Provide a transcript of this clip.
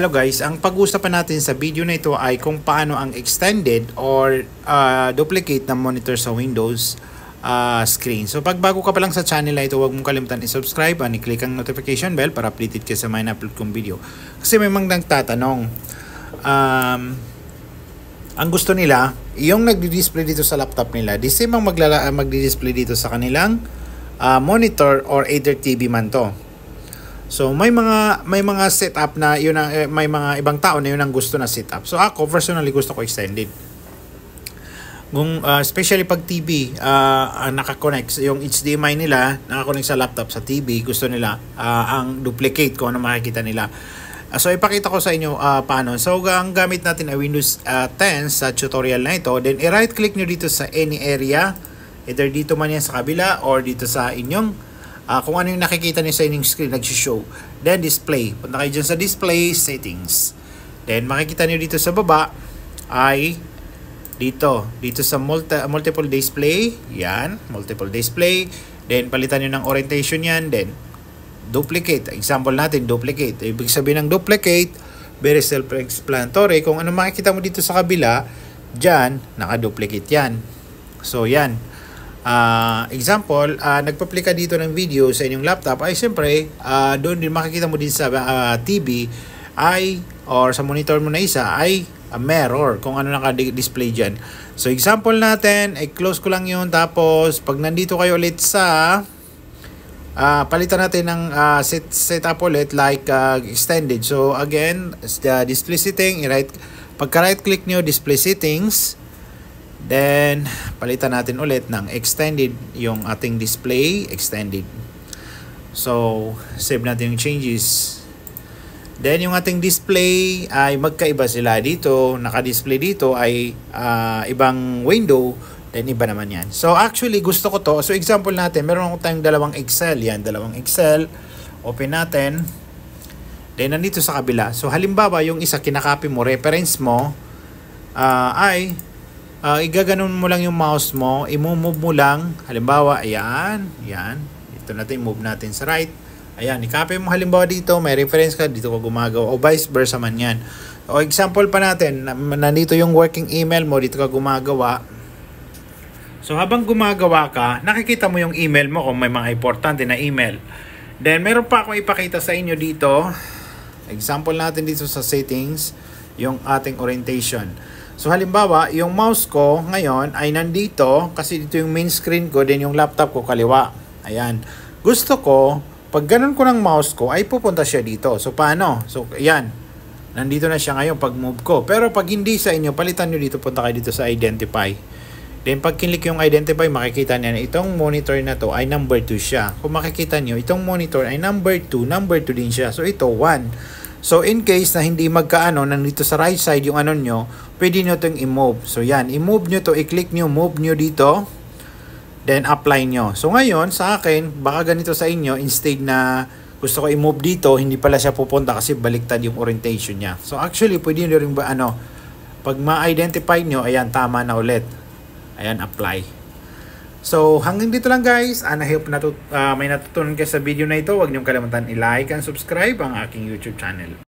Hello guys, ang pag-uusapan natin sa video na ito ay kung paano ang extended or duplicate na monitor sa Windows screen. So pag bago ka pa lang sa channel na ito, huwag mong kalimutan i-subscribe and i-click ang notification bell para updated ka sa mga upload kong video. Kasi may mga nagtatanong, ang gusto nila, yung nagdi-display dito sa laptop nila, di same ang magdi-display dito sa kanilang monitor or either TV man to. So may mga setup na yun ang, may mga ibang tao na yun ang gusto na setup. So ako personally gusto ko extended. Kung especially pag TV naka-connect yung HDMI nila, naka-connect sa laptop sa TV, gusto nila ang duplicate kung ano makikita nila. So ipakita ko sa inyo paano. So ang gamit natin ay Windows 10 sa tutorial na ito. Then i-right click nyo dito sa any area. Either dito man yan sa kabila or dito sa inyong kung ano yung nakikita niyo sa inyong screen, nag-show. Then display. Punta kayo dyan sa display settings. Then makikita niyo dito sa baba ay dito sa multiple display. Yan, multiple display. Then palitan niyo ng orientation yan. Then duplicate. Example natin, duplicate. Ibig sabihin ng duplicate, very self-explanatory. Kung ano makikita mo dito sa kabila, dyan, naka-duplicate yan. So yan. Example, nagpa-play ka dito ng video sa inyong laptop, ay siyempre doon din makikita mo din sa TV ay or sa monitor mo na isa ay mirror kung ano naka-display dyan. So example natin, ay close ko lang yun. Tapos pag nandito kayo ulit sa palitan natin ng setup ulit like extended. So again, display setting, pagka right click nyo, display settings. Then, palitan natin ulit ng extended yung ating display, extended. So, save natin yung changes. Then, yung ating display ay magkaiba sila dito. Naka-display dito ay ibang window. Then, iba naman yan. So, actually, gusto ko to. So, example natin, meron akong tayong dalawang Excel. Yan, dalawang Excel. Open natin. Then, nandito sa kabila. So, halimbawa, yung isa kinakopy mo, reference mo, ay igaganon mo lang yung mouse mo, i-move mo lang, halimbawa, ayan, ito natin, move natin sa right, ayan, i-copy mo halimbawa dito, may reference ka, dito ka gumagawa, o vice versa man yan. O example pa natin, nandito yung working email mo, dito ka gumagawa. So habang gumagawa ka, nakikita mo yung email mo kung may mga importante na email. Then meron pa akong ipakita sa inyo dito, example natin dito sa settings, yung ating orientation. So halimbawa, yung mouse ko ngayon ay nandito kasi dito yung main screen ko, then yung laptop ko kaliwa. Ayan. Gusto ko, pag ganun ko ng mouse ko, ay pupunta siya dito. So paano? So ayan. Nandito na siya ngayon pag move ko. Pero pag hindi sa inyo, palitan nyo dito, punta kayo dito sa identify. Then pag kinlik yung identify, makikita niya na itong monitor na to ay number 2 siya. Kung makikita nyo, itong monitor ay number 2 din siya. So ito 1. So in case na hindi magkaano, nandito sa right side yung ano nyo, pwede nyo itong i-move. So yan, i-move nyo to, i-click nyo, move nyo dito, then apply nyo. So ngayon, sa akin, baka ganito sa inyo, instead na gusto ko i-move dito, hindi pala siya pupunta kasi baliktad yung orientation niya. So actually, pwede nyo rin ba pag ma-identify nyo, ayan, tama na ulit. Ayan, apply. So hanggang dito lang guys, I hope may natutunan kayo sa video na ito. Huwag niyong kalimutan i-like and subscribe ang aking YouTube channel.